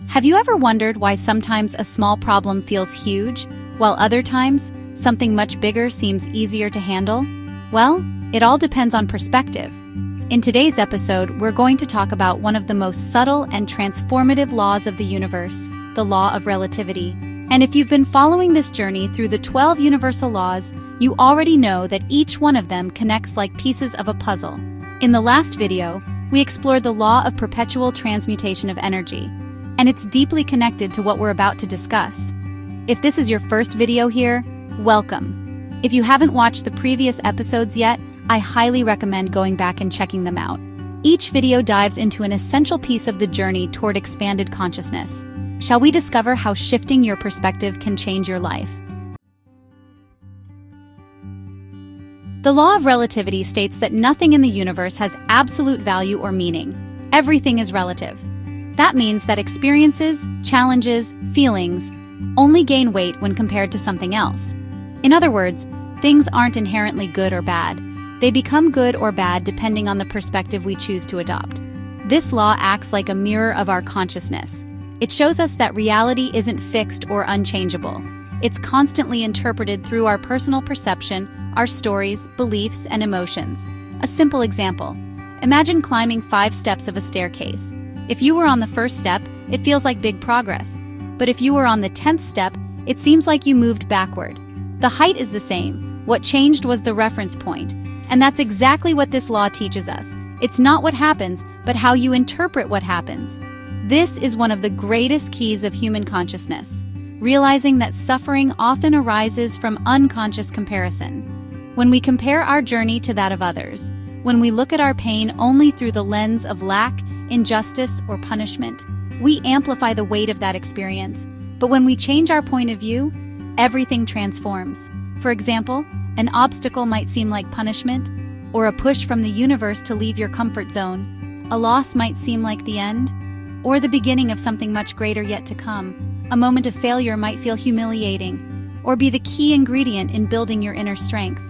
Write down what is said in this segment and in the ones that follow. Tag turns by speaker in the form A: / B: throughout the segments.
A: Have you ever wondered why sometimes a small problem feels huge, while other times, something much bigger seems easier to handle? Well, it all depends on perspective. In today's episode, we're going to talk about one of the most subtle and transformative laws of the universe, the Law of Relativity. And if you've been following this journey through the 12 universal laws, you already know that each one of them connects like pieces of a puzzle. In the last video, we explored the law of perpetual transmutation of energy, and it's deeply connected to what we're about to discuss. If this is your first video here, welcome. If you haven't watched the previous episodes yet, I highly recommend going back and checking them out. Each video dives into an essential piece of the journey toward expanded consciousness. Shall we discover how shifting your perspective can change your life? The Law of Relativity states that nothing in the universe has absolute value or meaning. Everything is relative. That means that experiences, challenges, feelings only gain weight when compared to something else. In other words, things aren't inherently good or bad. They become good or bad depending on the perspective we choose to adopt. This law acts like a mirror of our consciousness. It shows us that reality isn't fixed or unchangeable. It's constantly interpreted through our personal perception, our stories, beliefs, and emotions. A simple example. Imagine climbing 5 steps of a staircase. If you were on the first step, it feels like big progress. But if you were on the 10th step, it seems like you moved backward. The height is the same. What changed was the reference point. And that's exactly what this law teaches us. It's not what happens, but how you interpret what happens. This is one of the greatest keys of human consciousness, realizing that suffering often arises from unconscious comparison. When we compare our journey to that of others, when we look at our pain only through the lens of lack, injustice, or punishment, we amplify the weight of that experience. But when we change our point of view, everything transforms. For example, an obstacle might seem like punishment, or a push from the universe to leave your comfort zone. A loss might seem like the end, or the beginning of something much greater yet to come. A moment of failure might feel humiliating, or be the key ingredient in building your inner strength.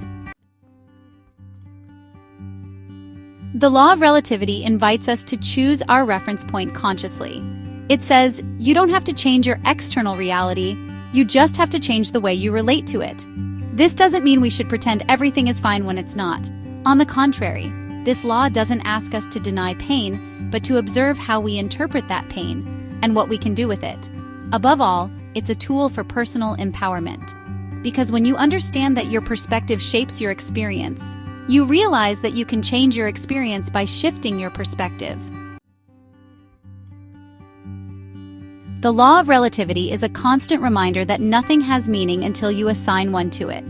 A: The Law of Relativity invites us to choose our reference point consciously. It says, you don't have to change your external reality, you just have to change the way you relate to it. This doesn't mean we should pretend everything is fine when it's not. On the contrary, this law doesn't ask us to deny pain, but to observe how we interpret that pain and what we can do with it. Above all, it's a tool for personal empowerment. Because when you understand that your perspective shapes your experience, you realize that you can change your experience by shifting your perspective. The Law of Relativity is a constant reminder that nothing has meaning until you assign one to it.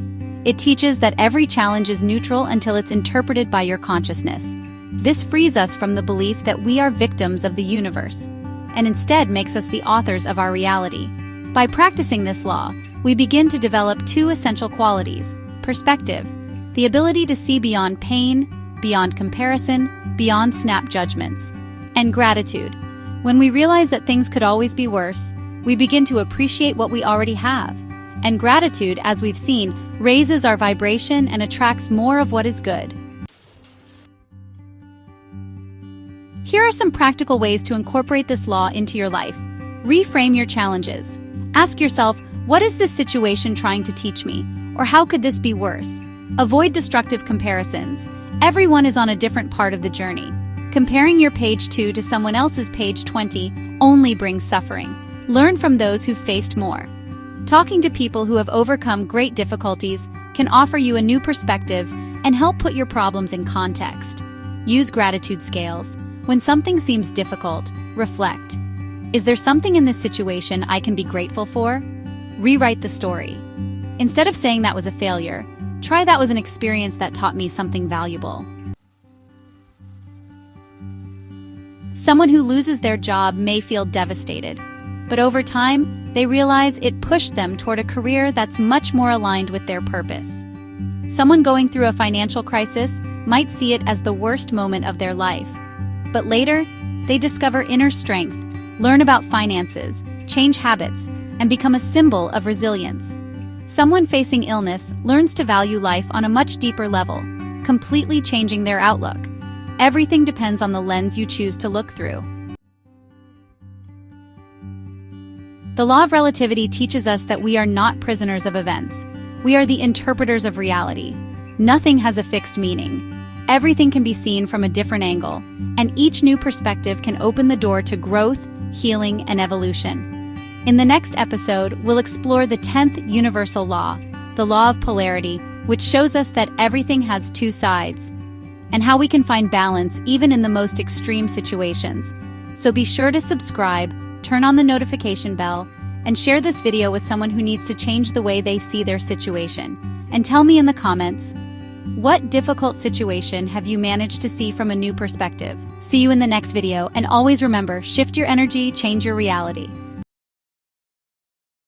A: It teaches that every challenge is neutral until it's interpreted by your consciousness. This frees us from the belief that we are victims of the universe, and instead makes us the authors of our reality. By practicing this law, we begin to develop 2 essential qualities: perspective, the ability to see beyond pain, beyond comparison, beyond snap judgments, and gratitude. When we realize that things could always be worse, we begin to appreciate what we already have. And gratitude, as we've seen, raises our vibration and attracts more of what is good. Here are some practical ways to incorporate this law into your life. Reframe your challenges. Ask yourself, what is this situation trying to teach me? Or how could this be worse? Avoid destructive comparisons. Everyone is on a different part of the journey. Comparing your page 2 to someone else's page 20 only brings suffering. Learn from those who've faced more. Talking to people who have overcome great difficulties can offer you a new perspective and help put your problems in context. Use gratitude scales. When something seems difficult, reflect. Is there something in this situation I can be grateful for? Rewrite the story. Instead of saying that was a failure, try that was an experience that taught me something valuable. Someone who loses their job may feel devastated, but over time, they realize it pushed them toward a career that's much more aligned with their purpose. Someone going through a financial crisis might see it as the worst moment of their life. But later, they discover inner strength, learn about finances, change habits, and become a symbol of resilience. Someone facing illness learns to value life on a much deeper level, completely changing their outlook. Everything depends on the lens you choose to look through. The Law of Relativity teaches us that we are not prisoners of events. We are the interpreters of reality. Nothing has a fixed meaning. Everything can be seen from a different angle, and each new perspective can open the door to growth, healing, and evolution. In the next episode, we'll explore the 10th universal law, the Law of Polarity, which shows us that everything has two sides, and how we can find balance even in the most extreme situations. So be sure to subscribe, turn on the notification bell, and share this video with someone who needs to change the way they see their situation. And tell me in the comments, what difficult situation have you managed to see from a new perspective? See you in the next video, and always remember, shift your energy, change your reality.